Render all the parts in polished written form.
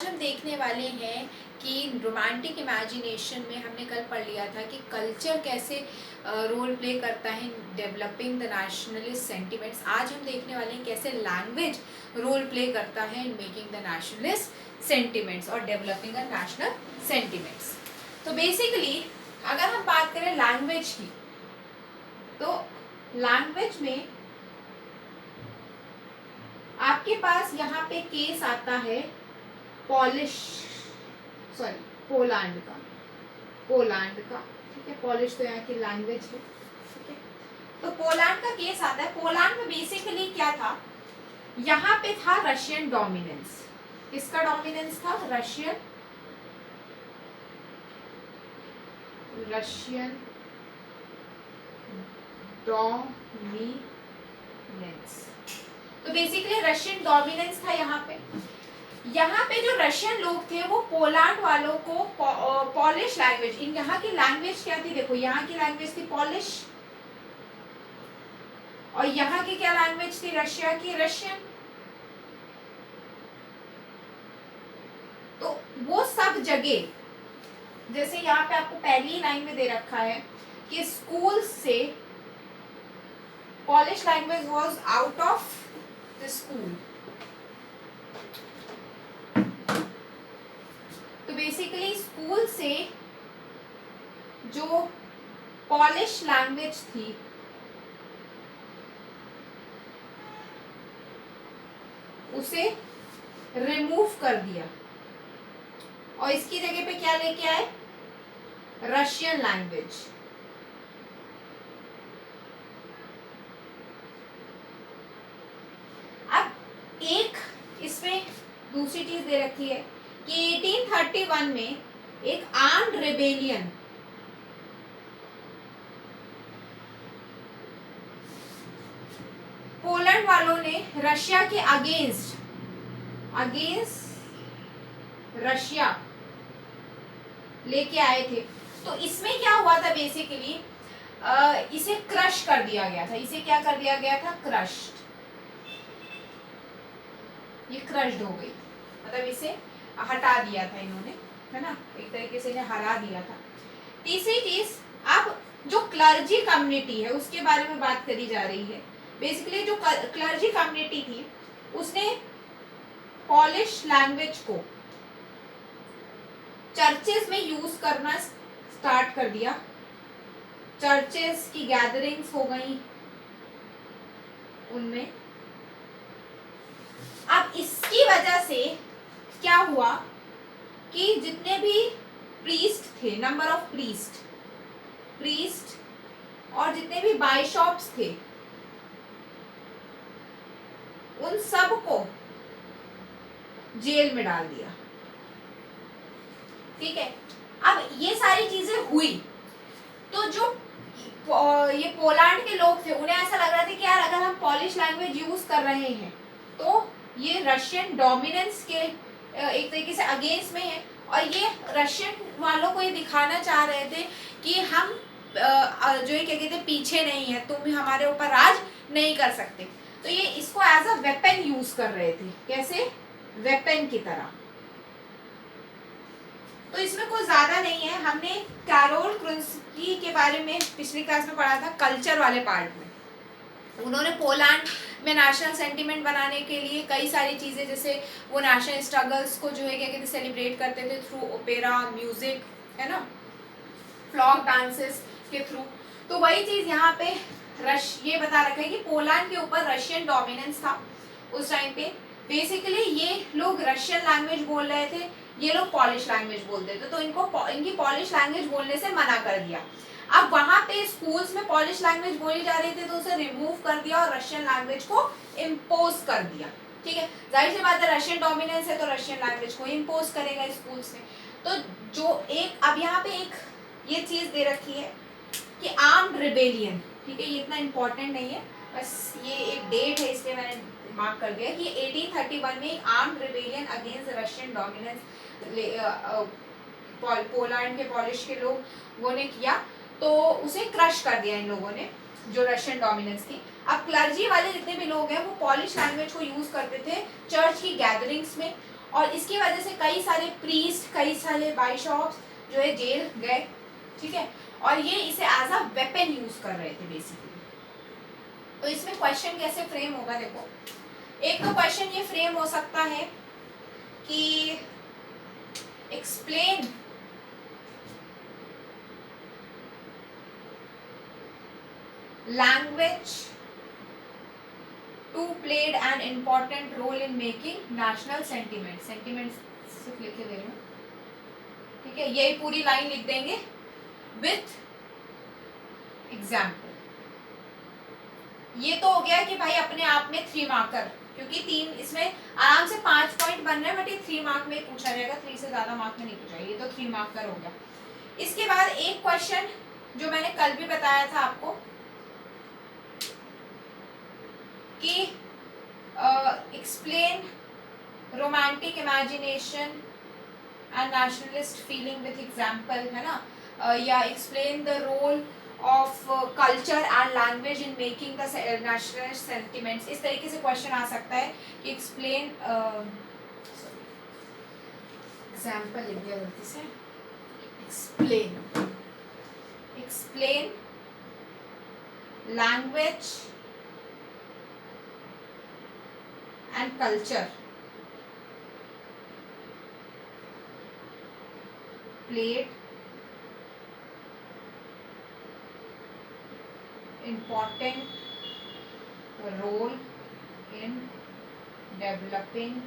हम देखने वाले हैं कि रोमांटिक इमेजिनेशन में हमने कल पढ़ लिया था कि कल्चर कैसे रोल प्ले करता है डेवलपिंग द नेशनलिस्ट सेंटिमेंट्स। आज हम देखने वाले हैं कैसे लैंग्वेज रोल प्ले करता है इन मेकिंग द नेशनलिस्ट सेंटिमेंट्स और डेवलपिंग द नेशनल सेंटिमेंट्स। तो बेसिकली अगर हम बात करें लैंग्वेज की, तो लैंग्वेज में आपके पास यहाँ पे केस आता है पोलैंड का। ठीक है, पॉलिश तो यहाँ की लैंग्वेज है। ठीक है, तो पोलैंड का केस आता है। पोलैंड में बेसिकली क्या था, यहाँ पे था रशियन डोमिनेंस। किसका डोमिनेंस था? Russian dominance. तो बेसिकली रशियन डोमिनेंस था यहाँ पे। यहाँ पे जो रशियन लोग थे वो पोलैंड वालों को पॉलिश लैंग्वेज, इन यहाँ की लैंग्वेज क्या थी? देखो, यहाँ की लैंग्वेज थी पॉलिश और यहाँ की क्या लैंग्वेज थी? रशिया की रशियन। तो वो सब जगह, जैसे यहाँ पे आपको पहली ही लाइन में दे रखा है कि स्कूल से polish language was out of the school. तो बेसिकली स्कूल से जो पॉलिश लैंग्वेज थी उसे रिमूव कर दिया और इसकी जगह पे क्या लेके आए? Russian language. अब एक इसमें दूसरी चीज दे रखी है कि 1831 में एक आर्म्ड रेबेलियन पोलैंड वालों ने रशिया के अगेंस्ट रशिया लेके आए थे। तो इसमें क्या हुआ था? बेसिकली इसे क्रश कर दिया गया था। इसे क्या कर दिया गया था? क्रश्ड। ये क्रश्ड हो गई, मतलब इसे हटा दिया था इन्होंने, है ना, एक तरीके से इन्हें हरा दिया था। तीसरी चीज, अब जो क्लर्जी कम्युनिटी है उसके बारे में बात करी जा रही है। बेसिकली जो क्लर्जी कम्युनिटी थी उसने पॉलिश लैंग्वेज को चर्चेस में यूज करना स्टार्ट कर दिया। चर्चेस की गैदरिंग्स हो गई उनमें। अब इसकी वजह से क्या हुआ कि जितने भी प्रीस्ट थे, नंबर ऑफ प्रीस्ट और जितने भी बाइशॉप्स थे, उन सब को जेल में डाल दिया। ठीक है, अब ये सारी चीजें हुई तो जो ये पोलैंड के लोग थे उन्हें ऐसा लग रहा था कि यार अगर हम पॉलिश लैंग्वेज यूज कर रहे हैं तो ये रशियन डोमिनेंस के एक तरीके से अगेंस्ट में है, और ये रशियन वालों को ये दिखाना चाह रहे थे कि हम जो ये क्या कहते हैं, पीछे नहीं है, तुम भी हमारे ऊपर राज नहीं कर सकते। तो ये इसको एज अ वेपन यूज कर रहे थे। कैसे? वेपन की तरह। तो इसमें कोई ज्यादा नहीं है। हमने कैरोल क्रुन्स्की के बारे में पिछली क्लास में पढ़ा था, कल्चर वाले पार्ट में। उन्होंने पोलैंड में नेशनल सेंटिमेंट बनाने के लिए कई सारी चीजें, जैसे वो नेशनल स्ट्रगल्स को जो है क्या कहते हैं, सेलिब्रेट करते थे थ्रू ओपेरा म्यूजिक, है ना, फ्लॉक डांसेस के थ्रू। तो वही चीज यहाँ पे ये बता रखा है कि पोलैंड के ऊपर रशियन डोमिनेंस था उस टाइम पे। बेसिकली ये लोग रशियन लैंग्वेज बोल रहे थे, ये लोग पॉलिश लैंग्वेज बोलते थे, तो इनकी पॉलिश लैंग्वेज बोलने से मना कर दिया। अब वहां पे स्कूल्स में पॉलिश लैंग्वेज बोली जा रही थी तो उसे रिमूव कर दिया और रशियन लैंग्वेज को इम्पोज कर दिया। ठीक है, जाहिर सी बात है, रशियन डोमिनेंस है तो रशियन लैंग्वेज को इम्पोज करेगा स्कूल्स में। तो जो एक अब यहाँ पे एक ये चीज दे रखी है कि आर्म्ड रिबेलियन। ठीक है, ये इतना इंपॉर्टेंट नहीं है, बस ये एक डेट है इसलिए मैंने मार्क कर दिया कि 1831 में armed rebellion against Russian dominance Poland के पॉलिश के लोगों ने किया, तो उसे क्रश कर दिया इन लोगों ने, जो रशियन डोमिनेंस थी। अब क्लर्जी वाले जितने भी लोग हैं वो पॉलिश लैंग्वेज को यूज करते थे चर्च की गैदरिंग्स में, और इसकी वजह से कई सारे प्रीस्ट, कई सारे बाइशॉप्स जो है जेल गए, ठीक है, और ये इसे एज अ वेपन यूज कर रहे थे बेसिकली। तो इसमें क्वेश्चन कैसे फ्रेम होगा, देखो एक तो क्वेश्चन ये फ्रेम हो सकता है कि explain language to played an important role in making national sentiment। sentiments सिर्फ लिखे दे रही हूँ, ठीक है, यही पूरी लाइन लिख देंगे विथ एग्जाम्पल। ये तो हो गया कि भाई अपने आप में 3 मार्कर, क्योंकि 3 इसमें आराम से 5 पॉइंट बन रहे हैं, बट ये 3 मार्क में पूछा जाएगा, 3 से ज्यादा मार्क में नहीं पूछा, ये तो 3 मार्कर हो गया। इसके बाद एक क्वेश्चन जो मैंने कल भी बताया था आपको कि explain romantic imagination and nationalist feeling with example, है ना, या explain the role of culture and language in making the nationalist sentiments. इस तरीके से क्वेश्चन आ सकता है कि एक्सप्लेन, एग्जाम्पल लिख दिया गलती से, explain language and culture played important role in developing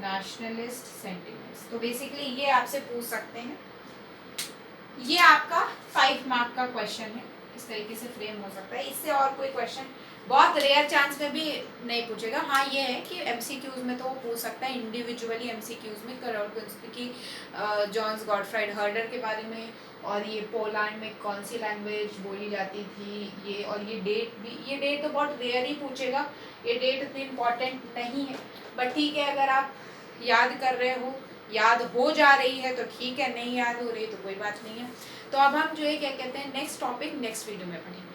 nationalist sentiments। तो बेसिकली ये आपसे पूछ सकते हैं, ये आपका 5 मार्क का क्वेश्चन है, इस तरीके से फ्रेम हो सकता है। इससे और कोई क्वेश्चन बहुत रेयर चांस में भी नहीं पूछेगा। हाँ ये है कि एमसीक्यूज में तो वो पूछ सकता है इंडिविजुअली, एमसीक्यूज में करोल की जॉन्स गॉटफ्राइड हर्डर के बारे में, और ये पोलैंड में कौन सी लैंग्वेज बोली जाती थी, ये और ये डेट भी, ये डेट तो बहुत रेयर ही पूछेगा, ये डेट इतनी इम्पॉर्टेंट नहीं है, बट ठीक है अगर आप याद कर रहे हो, याद हो जा रही है तो ठीक है, नहीं याद हो रही तो कोई बात नहीं है। तो अब हम जो है क्या कहते हैं नेक्स्ट टॉपिक नेक्स्ट वीडियो में पढ़ेंगे।